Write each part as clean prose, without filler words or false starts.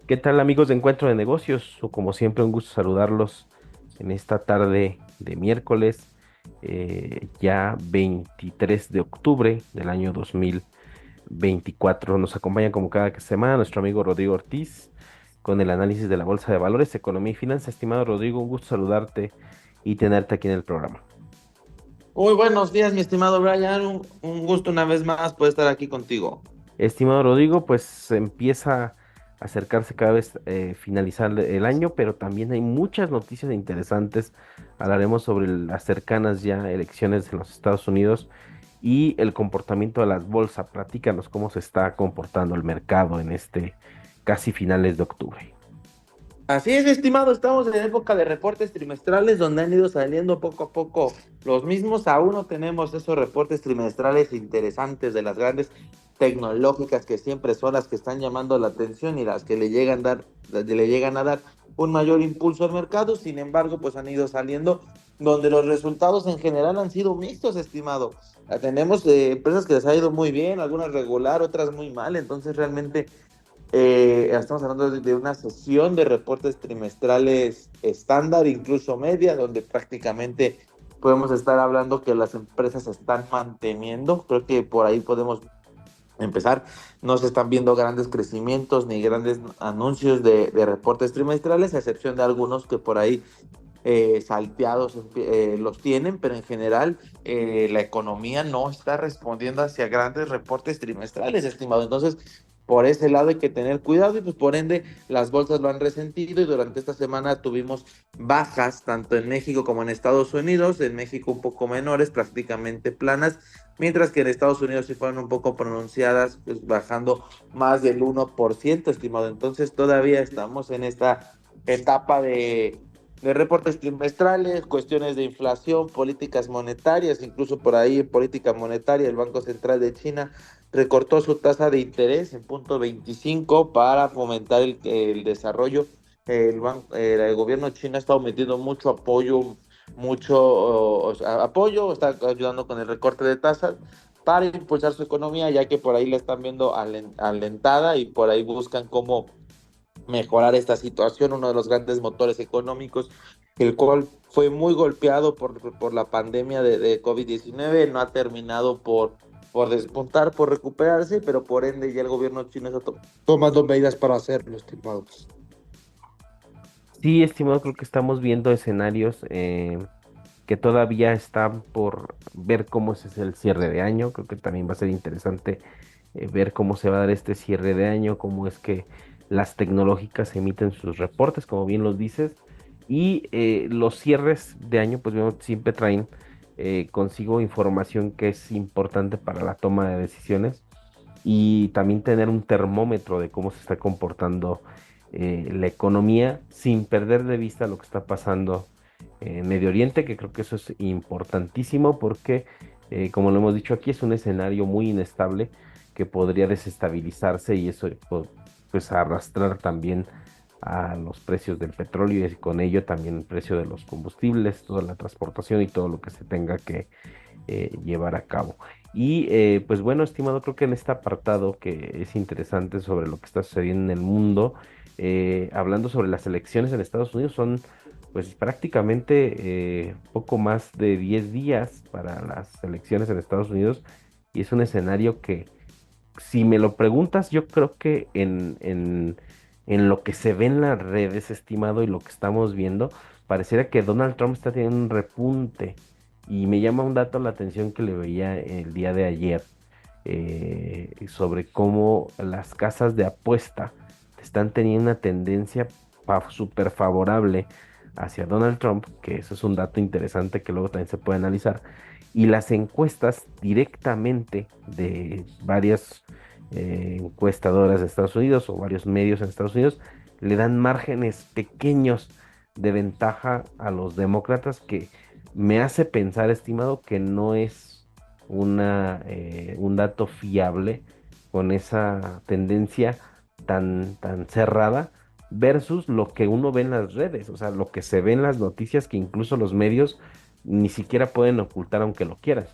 ¿Qué tal amigos de Encuentro de Negocios? O como siempre, un gusto saludarlos en esta tarde de miércoles, ya 23 de octubre del año 2024. Nos acompaña como cada semana nuestro amigo Rodrigo Ortiz con el análisis de la Bolsa de Valores, Economía y Finanzas. Estimado Rodrigo, un gusto saludarte y tenerte aquí en el programa. Muy buenos días, mi estimado Brian. Un gusto una vez más poder estar aquí contigo. Estimado Rodrigo, pues empieza a acercarse cada vez finalizar el año, pero también hay muchas noticias interesantes. Hablaremos sobre las cercanas ya elecciones en los Estados Unidos y el comportamiento de las bolsas. Platícanos cómo se está comportando el mercado en este casi finales de octubre. Así es, estimado, estamos en época de reportes trimestrales donde han ido saliendo poco a poco los mismos. Aún no tenemos esos reportes trimestrales interesantes de las grandes tecnológicas que siempre son las que están llamando la atención y las que le llegan a dar un mayor impulso al mercado. Sin embargo, pues han ido saliendo donde los resultados en general han sido mixtos, estimado. Tenemos empresas que les ha ido muy bien, algunas regular, otras muy mal. Entonces realmente estamos hablando de una sesión de reportes trimestrales estándar, incluso media, donde prácticamente podemos estar hablando que las empresas se están manteniendo. Creo que por ahí podemos empezar. No se están viendo grandes crecimientos ni grandes anuncios de reportes trimestrales, a excepción de algunos que por ahí salteados los tienen, pero en general la economía no está respondiendo hacia grandes reportes trimestrales, estimado. Entonces, por ese lado hay que tener cuidado y pues por ende las bolsas lo han resentido y durante esta semana tuvimos bajas tanto en México como en Estados Unidos, en México un poco menores, prácticamente planas, mientras que en Estados Unidos sí fueron un poco pronunciadas, pues bajando más del 1%, estimado. Entonces todavía estamos en esta etapa de reportes trimestrales, cuestiones de inflación, políticas monetarias, incluso por ahí en política monetaria el Banco Central de China recortó su tasa de interés en 0.25 para fomentar el desarrollo. El gobierno chino ha estado metiendo mucho apoyo, o sea, apoyo, está ayudando con el recorte de tasas para impulsar su economía, ya que por ahí la están viendo alentada y por ahí buscan cómo mejorar esta situación, uno de los grandes motores económicos, el cual fue muy golpeado por la pandemia de COVID-19, no ha terminado por despuntar, por recuperarse, pero por ende ya el gobierno chino está tomando medidas para hacerlo, estimados. Sí, estimado, creo que estamos viendo escenarios que todavía están por ver cómo es el cierre de año. Creo que también va a ser interesante ver cómo se va a dar este cierre de año, cómo es que las tecnológicas emiten sus reportes, como bien los dices, y los cierres de año, pues vemos, siempre traen consigo información que es importante para la toma de decisiones y también tener un termómetro de cómo se está comportando la economía sin perder de vista lo que está pasando en Medio Oriente, que creo que eso es importantísimo porque, como lo hemos dicho aquí, es un escenario muy inestable que podría desestabilizarse y eso pues arrastrar también a los precios del petróleo y con ello también el precio de los combustibles, toda la transportación y todo lo que se tenga que llevar a cabo. Y pues bueno, estimado, creo que en este apartado que es interesante sobre lo que está sucediendo en el mundo, hablando sobre las elecciones en Estados Unidos, son pues prácticamente poco más de 10 días para las elecciones en Estados Unidos y es un escenario que, si me lo preguntas, yo creo que en lo que se ve en las redes, estimado, y lo que estamos viendo, pareciera que Donald Trump está teniendo un repunte. Y me llama un dato la atención que le veía el día de ayer sobre cómo las casas de apuesta están teniendo una tendencia súper favorable hacia Donald Trump, que eso es un dato interesante que luego también se puede analizar, y las encuestas directamente de varias encuestadoras de Estados Unidos o varios medios en Estados Unidos le dan márgenes pequeños de ventaja a los demócratas que me hace pensar, estimado, que no es un dato fiable con esa tendencia tan cerrada versus lo que uno ve en las redes, o sea, lo que se ve en las noticias que incluso los medios ni siquiera pueden ocultar aunque lo quieran.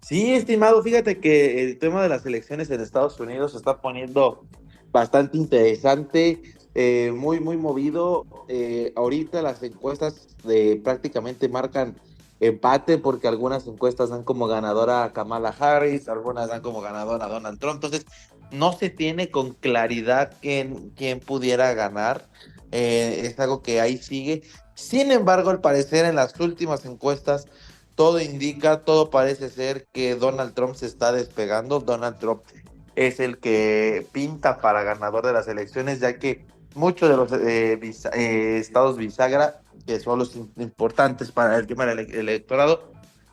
Sí, estimado, fíjate que el tema de las elecciones en Estados Unidos se está poniendo bastante interesante, muy movido. Ahorita las encuestas prácticamente marcan empate porque algunas encuestas dan como ganadora a Kamala Harris, algunas dan como ganadora a Donald Trump. Entonces, no se tiene con claridad quién pudiera ganar. Es algo que ahí sigue. Sin embargo, al parecer en las últimas encuestas todo indica, todo parece ser que Donald Trump se está despegando. Donald Trump es el que pinta para ganador de las elecciones, ya que muchos de los estados bisagra, que son los importantes para el tema del electorado,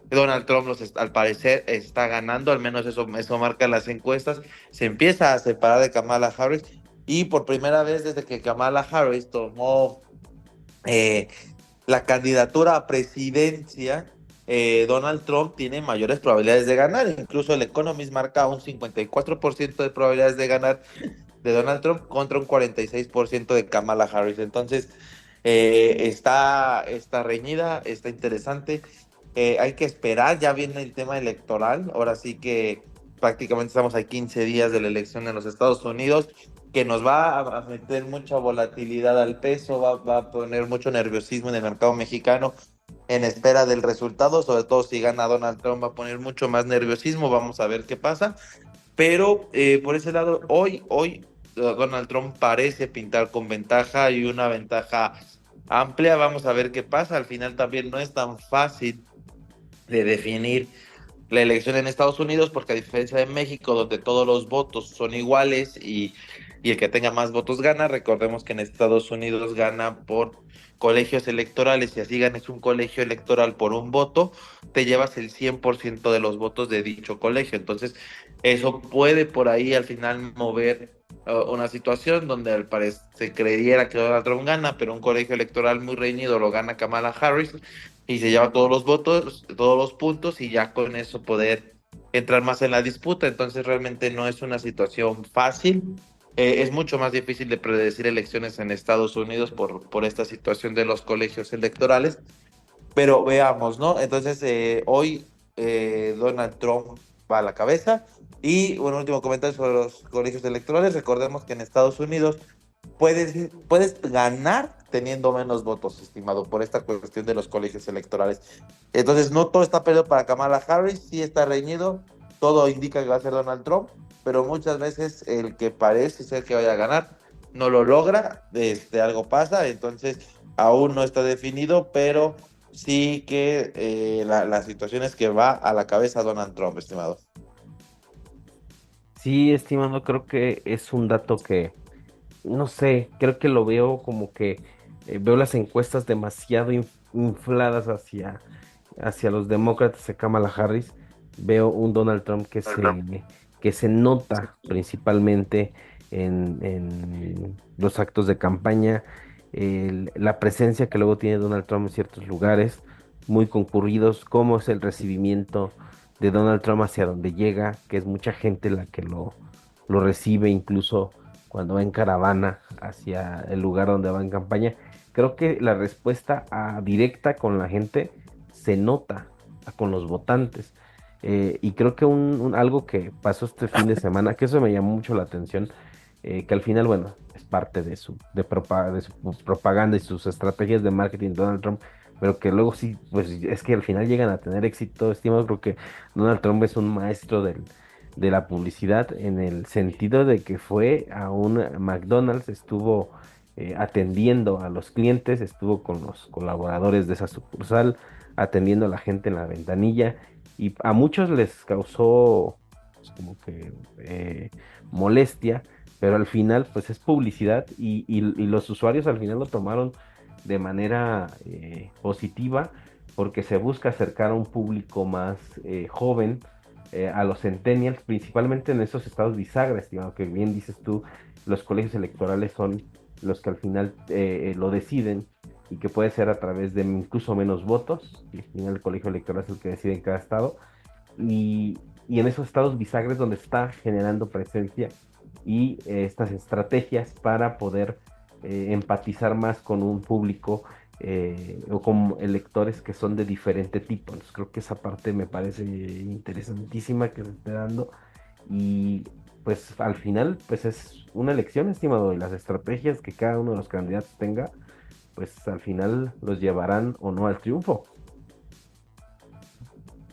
Donald Trump al parecer está ganando, al menos eso marcan las encuestas. Se empieza a separar de Kamala Harris y por primera vez desde que Kamala Harris tomó eh, la candidatura a presidencia, Donald Trump tiene mayores probabilidades de ganar. Incluso el Economist marca un 54% de probabilidades de ganar de Donald Trump contra un 46% de Kamala Harris. Entonces, está reñida, está interesante. Hay que esperar, ya viene el tema electoral. Ahora sí que prácticamente estamos a 15 días de la elección en los Estados Unidos, que nos va a meter mucha volatilidad al peso, va a poner mucho nerviosismo en el mercado mexicano en espera del resultado, sobre todo si gana Donald Trump va a poner mucho más nerviosismo, vamos a ver qué pasa, pero por ese lado, hoy Donald Trump parece pintar con ventaja y una ventaja amplia, vamos a ver qué pasa, al final también no es tan fácil de definir la elección en Estados Unidos, porque a diferencia de México, donde todos los votos son iguales y el que tenga más votos gana, recordemos que en Estados Unidos gana por colegios electorales y así ganes un colegio electoral por un voto, te llevas el 100% de los votos de dicho colegio. Entonces, eso puede por ahí al final mover una situación donde al parecer se creyera que Donald Trump gana, pero un colegio electoral muy reñido lo gana Kamala Harris y se lleva todos los votos, todos los puntos y ya con eso poder entrar más en la disputa. Entonces realmente no es una situación fácil. Es mucho más difícil de predecir elecciones en Estados Unidos por esta situación de los colegios electorales. Pero veamos, ¿no? Entonces hoy Donald Trump va a la cabeza. Y un último comentario sobre los colegios electorales. Recordemos que en Estados Unidos puedes ganar teniendo menos votos, estimado, por esta cuestión de los colegios electorales. Entonces, no todo está perdido para Kamala Harris, sí está reñido, todo indica que va a ser Donald Trump, pero muchas veces el que parece ser que vaya a ganar no lo logra, algo pasa, entonces aún no está definido, pero sí que la situación es que va a la cabeza Donald Trump, estimado. Sí, estimado, creo que es un dato que, no sé, creo que lo veo como que veo las encuestas demasiado infladas hacia los demócratas de Kamala Harris. Veo un Donald Trump que se nota principalmente en los actos de campaña, la presencia que luego tiene Donald Trump en ciertos lugares muy concurridos, cómo es el recibimiento de Donald Trump hacia donde llega, que es mucha gente la que lo recibe, incluso cuando va en caravana hacia el lugar donde va en campaña. Creo que la respuesta directa con la gente se nota con los votantes. Y creo que algo que pasó este fin de semana, que eso me llamó mucho la atención, que al final, bueno, es parte de su propaganda y sus estrategias de marketing de Donald Trump, pero que luego sí, pues es que al final llegan a tener éxito, estimado. Creo que Donald Trump es un maestro de la publicidad en el sentido de que fue a un McDonald's, estuvo atendiendo a los clientes, estuvo con los colaboradores de esa sucursal, atendiendo a la gente en la ventanilla y a muchos les causó pues, como que molestia, pero al final pues es publicidad y los usuarios al final lo tomaron de manera positiva porque se busca acercar a un público más joven, a los centennials, principalmente en esos estados bisagra, estimado, que bien dices tú, los colegios electorales son los que al final lo deciden y que puede ser a través de incluso menos votos, y al final el colegio electoral es el que decide en cada estado, y, y en esos estados bisagres donde está generando presencia y estas estrategias para poder empatizar más con un público o con electores que son de diferente tipo. Entonces creo que esa parte me parece interesantísima que se esté dando y pues al final pues es una elección, estimado, y las estrategias que cada uno de los candidatos tenga, pues al final los llevarán o no al triunfo.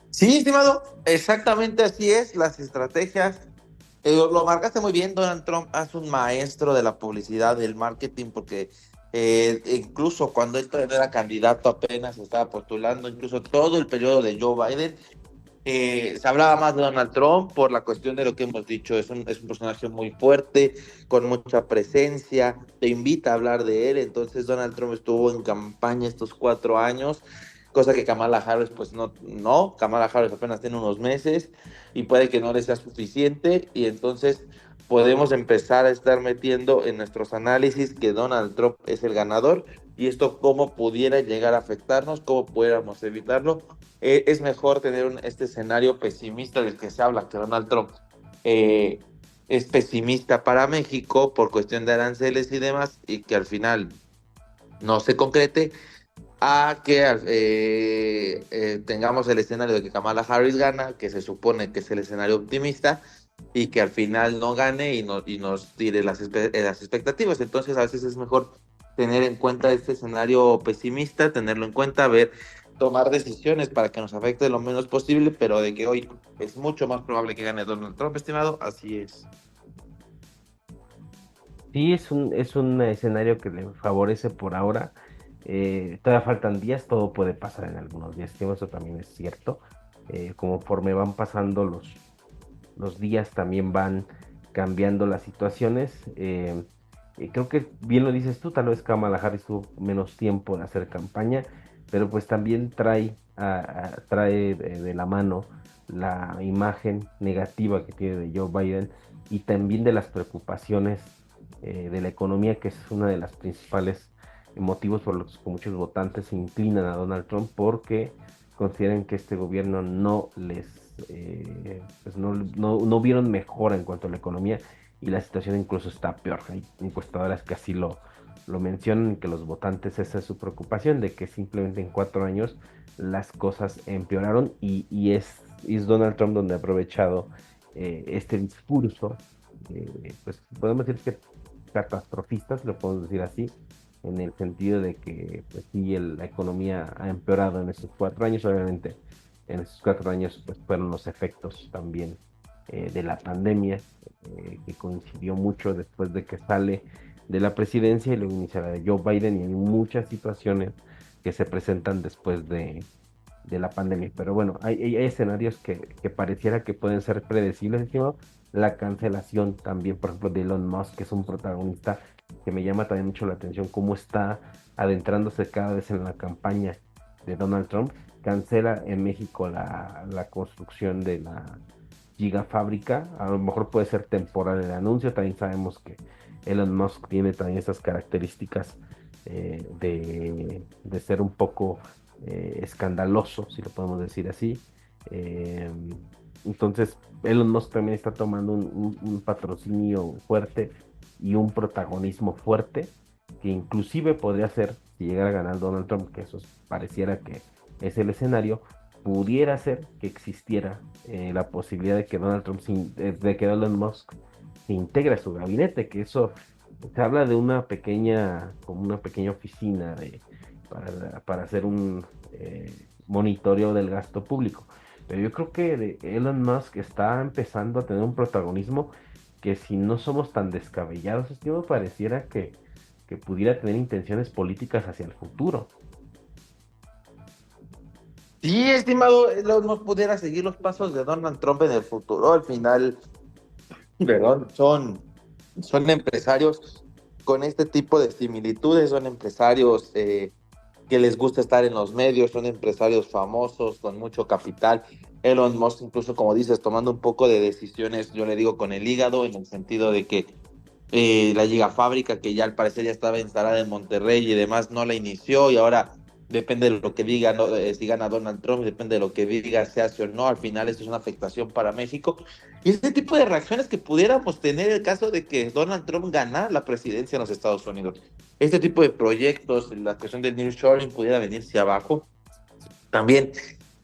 Sí, estimado, exactamente así es, las estrategias. Lo marcaste muy bien, Donald Trump es un maestro de la publicidad, del marketing, porque incluso cuando él todavía no era candidato, apenas estaba postulando, incluso todo el periodo de Joe Biden, se hablaba más de Donald Trump por la cuestión de lo que hemos dicho. Es un personaje muy fuerte, con mucha presencia, te invita a hablar de él. Entonces Donald Trump estuvo en campaña estos 4 años, cosa que Kamala Harris pues no. Kamala Harris apenas tiene unos meses y puede que no le sea suficiente, y entonces podemos empezar a estar metiendo en nuestros análisis que Donald Trump es el ganador, y esto cómo pudiera llegar a afectarnos, cómo pudiéramos evitarlo. Es mejor tener este escenario pesimista del que se habla, que Donald Trump eh, es pesimista para México por cuestión de aranceles y demás, y que al final no se concrete, a que tengamos el escenario de que Kamala Harris gana, que se supone que es el escenario optimista, y que al final no gane y nos tire las expectativas. Entonces a veces es mejor tener en cuenta este escenario pesimista, tenerlo en cuenta, ver, tomar decisiones para que nos afecte lo menos posible, pero de que hoy es mucho más probable que gane Donald Trump, estimado, así es. Sí, es un escenario que le favorece por ahora. Todavía faltan días, todo puede pasar en algunos días, que eso también es cierto. Conforme van pasando los días, también van cambiando las situaciones. Creo que bien lo dices tú, tal vez Kamala Harris tuvo menos tiempo de hacer campaña, pero pues también trae de la mano la imagen negativa que tiene de Joe Biden y también de las preocupaciones de la economía, que es una de las principales motivos por los que muchos votantes se inclinan a Donald Trump porque consideran que este gobierno pues no vieron mejora en cuanto a la economía y la situación incluso está peor. Hay encuestadoras que así lo mencionan, que los votantes esa es su preocupación, de que simplemente en 4 años las cosas empeoraron y es Donald Trump donde ha aprovechado este discurso, pues podemos decir que catastrofistas, lo podemos decir así, en el sentido de que pues sí, la economía ha empeorado en estos 4 años, obviamente en estos 4 años pues fueron los efectos también de la pandemia, que coincidió mucho después de que sale de la presidencia y luego inicia la de Joe Biden y hay muchas situaciones que se presentan después de la pandemia. Pero bueno, hay escenarios que pareciera que pueden ser predecibles, estimado. La cancelación también, por ejemplo, de Elon Musk, que es un protagonista que me llama también mucho la atención, cómo está adentrándose cada vez en la campaña de Donald Trump. Cancela en México la construcción de la gigafábrica, a lo mejor puede ser temporal el anuncio, también sabemos que Elon Musk tiene también esas características de ser un poco escandaloso, si lo podemos decir así. Eh, entonces, Elon Musk también está tomando un patrocinio fuerte y un protagonismo fuerte, que inclusive podría ser, si llegara a ganar Donald Trump, que eso pareciera que es el escenario, pudiera ser que existiera la posibilidad de que de que Elon Musk se integre a su gabinete, que eso se habla de como una pequeña oficina para hacer un monitoreo del gasto público. Pero yo creo que Elon Musk está empezando a tener un protagonismo que si no somos tan descabellados, estimado, pareciera que pudiera tener intenciones políticas hacia el futuro. Sí, estimado, no pudiera seguir los pasos de Donald Trump en el futuro. Al final, perdón, son empresarios con este tipo de similitudes, son empresarios que les gusta estar en los medios, son empresarios famosos, con mucho capital. Elon Musk, incluso como dices, tomando un poco de decisiones, yo le digo con el hígado, en el sentido de que la gigafábrica, que ya al parecer ya estaba instalada en Monterrey y demás, no la inició, y ahora depende de lo que diga, ¿no? Si gana Donald Trump, depende de lo que diga, se hace o no, al final esto es una afectación para México. Y este tipo de reacciones que pudiéramos tener en el caso de que Donald Trump gana la presidencia en los Estados Unidos. este tipo de proyectos, la cuestión del nearshoring pudiera venirse abajo. También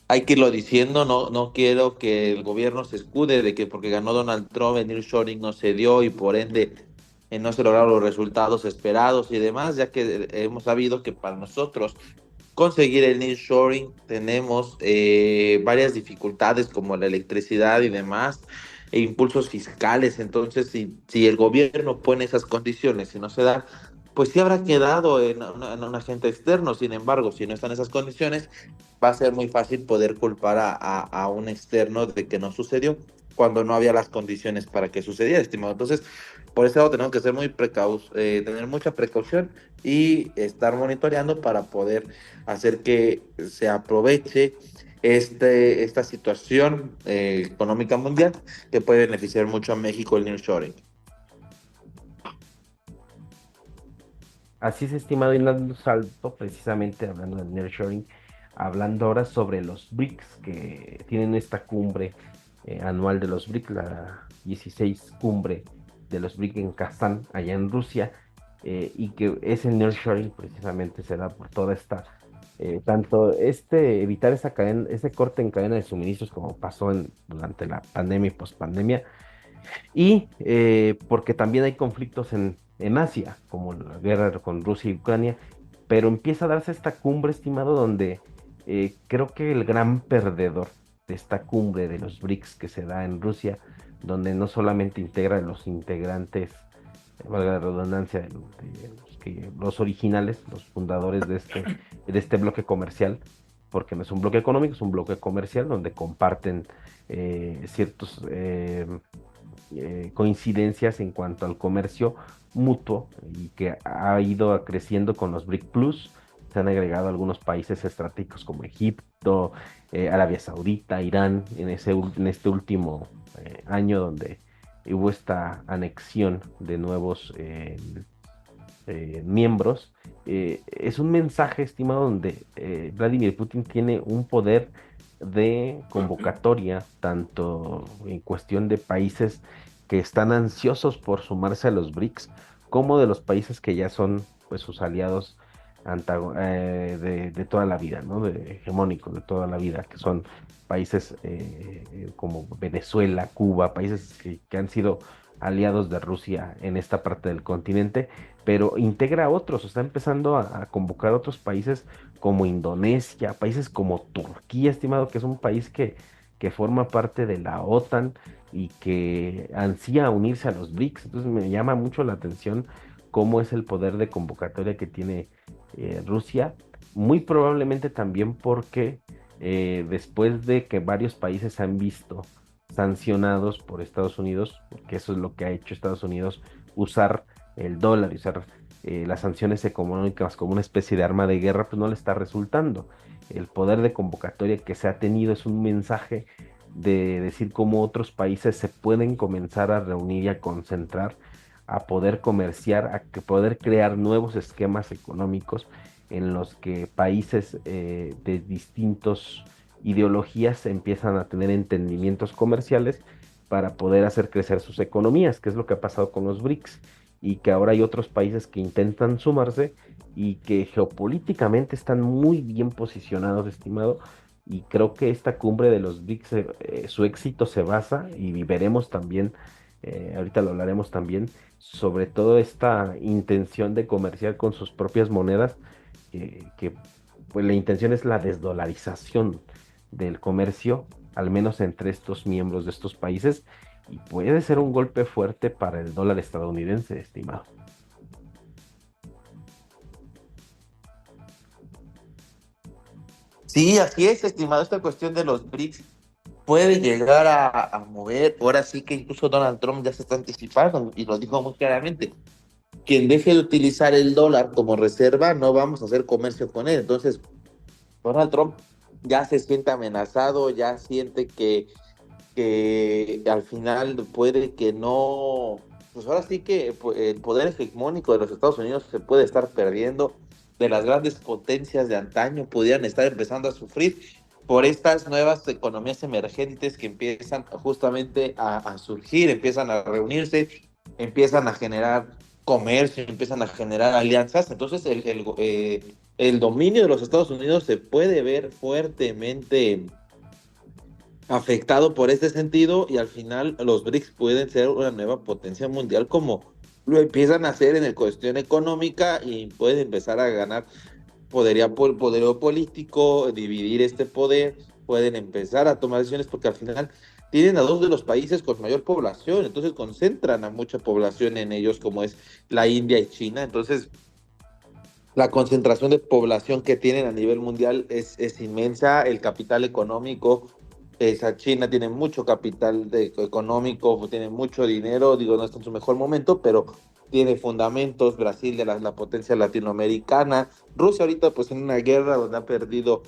hay que irlo diciendo, no quiero que el gobierno se escude de que porque ganó Donald Trump el nearshoring no se dio y por ende no se lograron los resultados esperados y demás, ya que hemos sabido que para nosotros conseguir el nearshoring tenemos varias dificultades como la electricidad y demás, e impulsos fiscales. Entonces, si el gobierno pone esas condiciones y no se da, pues sí habrá quedado en un agente externo. Sin embargo, si no están esas condiciones, va a ser muy fácil poder culpar a un externo de que no sucedió cuando no había las condiciones para que sucediera, estimado. Entonces, por ese lado tenemos que ser tener mucha precaución y estar monitoreando para poder hacer que se aproveche esta situación económica mundial que puede beneficiar mucho a México el nearshoring. Así es, estimado, y dando un salto, precisamente hablando del nearshoring, hablando ahora sobre los BRICS, que tienen esta cumbre anual de los BRICS, la 16 cumbre de los BRICS en Kazán, allá en Rusia, y que es el nearshoring, precisamente se da por toda esta, tanto evitar esa cadena, ese corte en cadena de suministros como pasó durante la pandemia y pospandemia, y porque también hay conflictos en Asia, como la guerra con Rusia y Ucrania, pero empieza a darse esta cumbre, estimado, donde creo que el gran perdedor de esta cumbre de los BRICS que se da en Rusia, donde no solamente integra a los integrantes, valga la redundancia, los originales, los fundadores de este bloque comercial, porque no es un bloque económico, es un bloque comercial donde comparten ciertos coincidencias en cuanto al comercio mutuo y que ha ido creciendo con los BRIC Plus. Se han agregado algunos países estratégicos como Egipto, Arabia Saudita, Irán, en este último año donde hubo esta anexión de nuevos miembros. Es un mensaje, estimado, donde Vladimir Putin tiene un poder de convocatoria, tanto en cuestión de países que están ansiosos por sumarse a los BRICS, como de los países que ya son pues sus aliados de toda la vida, ¿no? Hegemónicos de toda la vida, que son países como Venezuela, Cuba, países que han sido aliados de Rusia en esta parte del continente, pero integra a otros, está empezando a convocar a otros países como Indonesia, países como Turquía, estimado, que es un país que forma parte de la OTAN y que ansía unirse a los BRICS. Entonces me llama mucho la atención cómo es el poder de convocatoria que tiene Rusia, muy probablemente también porque después de que varios países se han visto sancionados por Estados Unidos, porque eso es lo que ha hecho Estados Unidos, usar el dólar y usar las sanciones económicas como una especie de arma de guerra, pues no le está resultando. El poder de convocatoria que se ha tenido es un mensaje de decir cómo otros países se pueden comenzar a reunir y a concentrar, a poder comerciar, a que poder crear nuevos esquemas económicos en los que países de distintos ideologías empiezan a tener entendimientos comerciales para poder hacer crecer sus economías, que es lo que ha pasado con los BRICS, y que ahora hay otros países que intentan sumarse y que geopolíticamente están muy bien posicionados, estimado, y creo que esta cumbre de los BRICS, su éxito se basa, y veremos también, ahorita lo hablaremos también, sobre todo esta intención de comerciar con sus propias monedas, pues la intención es la desdolarización del comercio, al menos entre estos miembros de estos países, y puede ser un golpe fuerte para el dólar estadounidense, estimado. Sí, así es, estimado. Esta cuestión de los BRICS puede llegar a mover. Ahora sí que incluso Donald Trump ya se está anticipando y lo dijo muy claramente. Quien deje de utilizar el dólar como reserva, no vamos a hacer comercio con él. Entonces, Donald Trump ya se siente amenazado, ya siente que al final puede que no, pues ahora sí que el poder hegemónico de los Estados Unidos se puede estar perdiendo, de las grandes potencias de antaño pudieran estar empezando a sufrir por estas nuevas economías emergentes que empiezan justamente a surgir, empiezan a reunirse, empiezan a generar comercio, empiezan a generar alianzas, entonces el dominio de los Estados Unidos se puede ver fuertemente afectado por este sentido y al final los BRICS pueden ser una nueva potencia mundial como lo empiezan a hacer en el cuestión económica y pueden empezar a ganar poderío político, dividir este poder, pueden empezar a tomar decisiones porque al final tienen a dos de los países con mayor población, entonces concentran a mucha población en ellos como es la India y China, entonces la concentración de población que tienen a nivel mundial es inmensa, el capital económico, esa China tiene mucho capital económico, tiene mucho dinero, digo, no está en su mejor momento, pero tiene fundamentos, Brasil de la potencia latinoamericana, Rusia ahorita pues en una guerra donde ha perdido,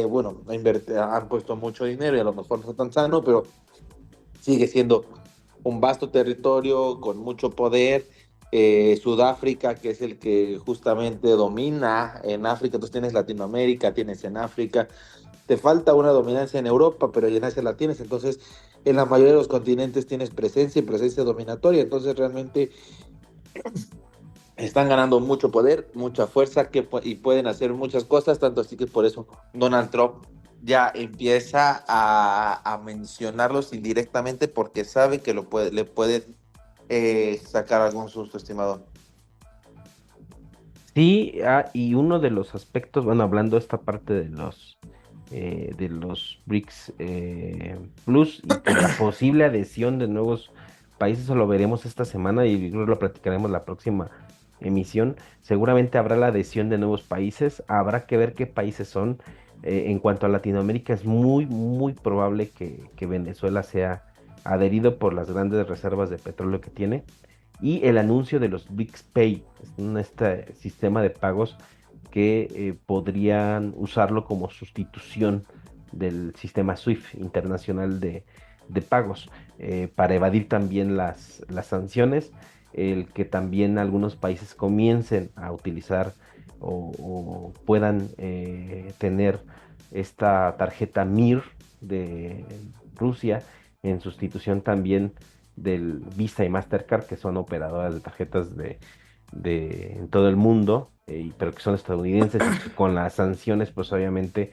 bueno, han puesto mucho dinero y a lo mejor no está tan sano, pero sigue siendo un vasto territorio con mucho poder. Sudáfrica, que es el que justamente domina en África, entonces tienes Latinoamérica, tienes en África, te falta una dominancia en Europa, pero ya en Asia la tienes, entonces en la mayoría de los continentes tienes presencia y presencia dominatoria, entonces realmente están ganando mucho poder, mucha fuerza y pueden hacer muchas cosas, tanto así que por eso Donald Trump ya empieza a mencionarlos indirectamente porque sabe que le puede sacar algún susto, estimado. Sí, y uno de los aspectos, bueno, hablando esta parte de los BRICS Plus y que la posible adhesión de nuevos países, eso lo veremos esta semana y lo platicaremos la próxima emisión. Seguramente habrá la adhesión de nuevos países, habrá que ver qué países son. En cuanto a Latinoamérica, es muy, muy probable que Venezuela sea adherido por las grandes reservas de petróleo que tiene y el anuncio de los BRICS Pay, este sistema de pagos que podrían usarlo como sustitución del sistema SWIFT internacional de pagos para evadir también las sanciones, el que también algunos países comiencen a utilizar o puedan tener esta tarjeta MIR de Rusia en sustitución también del Visa y Mastercard, que son operadoras de tarjetas en todo el mundo, pero que son estadounidenses y que con las sanciones, pues obviamente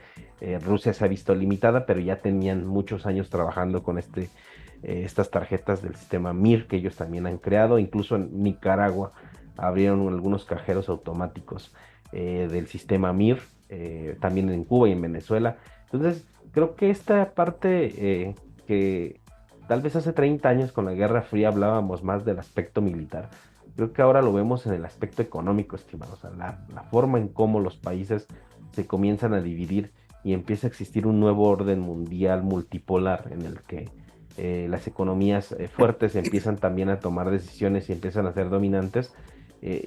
Rusia se ha visto limitada, pero ya tenían muchos años trabajando con estas tarjetas del sistema MIR que ellos también han creado, incluso en Nicaragua abrieron algunos cajeros automáticos del sistema MIR, también en Cuba y en Venezuela. Entonces, creo que esta parte que tal vez hace 30 años con la Guerra Fría hablábamos más del aspecto militar. Creo que ahora lo vemos en el aspecto económico, estimado. O sea, la forma en cómo los países se comienzan a dividir y empieza a existir un nuevo orden mundial multipolar en el que las economías fuertes empiezan también a tomar decisiones y empiezan a ser dominantes.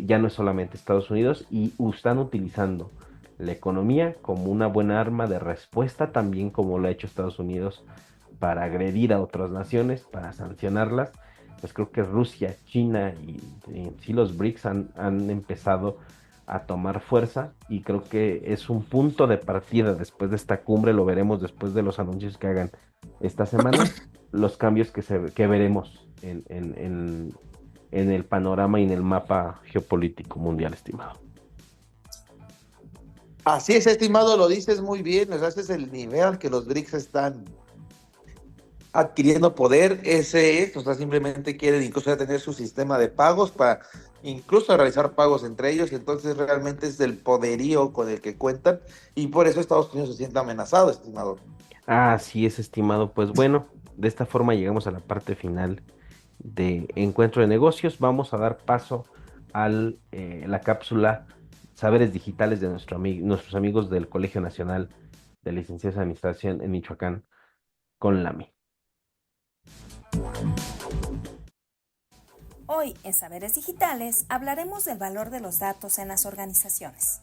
Ya no es solamente Estados Unidos y están utilizando la economía como una buena arma de respuesta, también como lo ha hecho Estados Unidos para agredir a otras naciones, para sancionarlas. Pues creo que Rusia, China y sí los BRICS han empezado a tomar fuerza y creo que es un punto de partida después de esta cumbre, lo veremos después de los anuncios que hagan esta semana, los cambios que veremos en el panorama y en el mapa geopolítico mundial, estimado. Así es, estimado, lo dices muy bien, o sea, ese es el nivel al que los BRICS están adquiriendo poder, ese es, o sea, simplemente quieren incluso ya tener su sistema de pagos para incluso realizar pagos entre ellos, entonces realmente es el poderío con el que cuentan y por eso Estados Unidos se siente amenazado, estimado. Así es, estimado. Pues bueno, de esta forma llegamos a la parte final de Encuentro de Negocios. Vamos a dar paso a la cápsula Saberes Digitales de nuestros amigos del Colegio Nacional de Licenciados en Administración en Michoacán con LAMI. Hoy en Saberes Digitales hablaremos del valor de los datos en las organizaciones.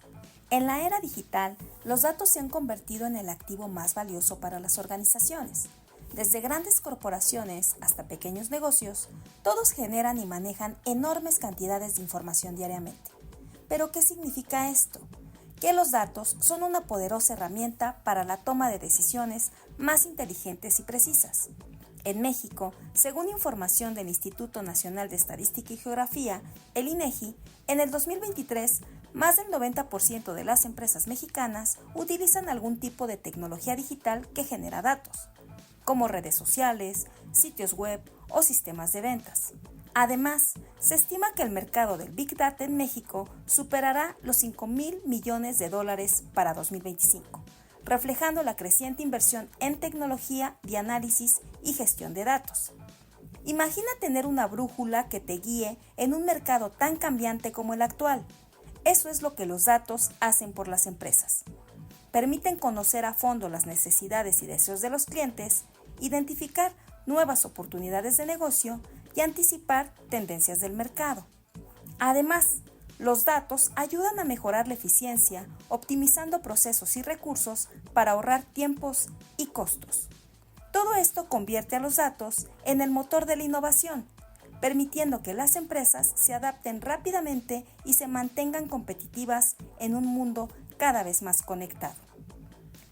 En la era digital, los datos se han convertido en el activo más valioso para las organizaciones. Desde grandes corporaciones hasta pequeños negocios, todos generan y manejan enormes cantidades de información diariamente. ¿Pero qué significa esto? Que los datos son una poderosa herramienta para la toma de decisiones más inteligentes y precisas. En México, según información del Instituto Nacional de Estadística y Geografía, el INEGI, en el 2023, más del 90% de las empresas mexicanas utilizan algún tipo de tecnología digital que genera datos, como redes sociales, sitios web o sistemas de ventas. Además, se estima que el mercado del Big Data en México superará los 5,000 millones de dólares para 2025, reflejando la creciente inversión en tecnología de análisis y gestión de datos. Imagina tener una brújula que te guíe en un mercado tan cambiante como el actual. Eso es lo que los datos hacen por las empresas. Permiten conocer a fondo las necesidades y deseos de los clientes, identificar nuevas oportunidades de negocio y anticipar tendencias del mercado. Además, los datos ayudan a mejorar la eficiencia, optimizando procesos y recursos para ahorrar tiempos y costos. Todo esto convierte a los datos en el motor de la innovación, permitiendo que las empresas se adapten rápidamente y se mantengan competitivas en un mundo cada vez más conectado.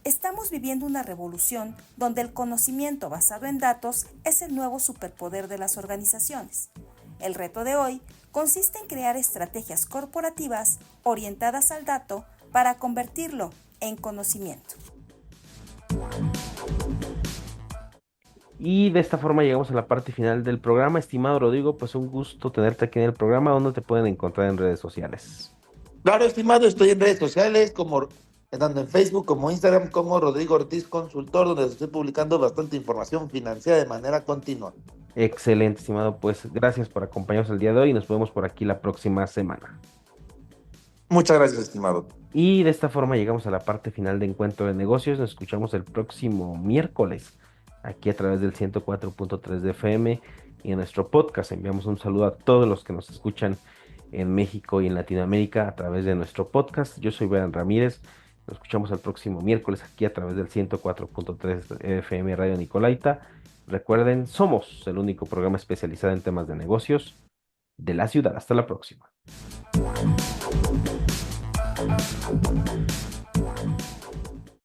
Estamos viviendo una revolución donde el conocimiento basado en datos es el nuevo superpoder de las organizaciones. El reto de hoy consiste en crear estrategias corporativas orientadas al dato para convertirlo en conocimiento. Y de esta forma llegamos a la parte final del programa. Estimado Rodrigo, pues un gusto tenerte aquí en el programa. ¿Dónde te pueden encontrar en redes sociales? Claro, estimado, estoy en redes sociales, tanto en Facebook como Instagram, como Rodrigo Ortiz Consultor, donde estoy publicando bastante información financiera de manera continua. Excelente, estimado. Pues gracias por acompañarnos el día de hoy y nos vemos por aquí la próxima semana. Muchas gracias, estimado. Y de esta forma llegamos a la parte final de Encuentro de Negocios. Nos escuchamos el próximo miércoles aquí a través del 104.3 de FM y en nuestro podcast. Enviamos un saludo a todos los que nos escuchan en México y en Latinoamérica a través de nuestro podcast. Yo soy Brian Ramírez. Nos escuchamos el próximo miércoles aquí a través del 104.3 FM Radio Nicolaita. Recuerden, somos el único programa especializado en temas de negocios de la ciudad. Hasta la próxima.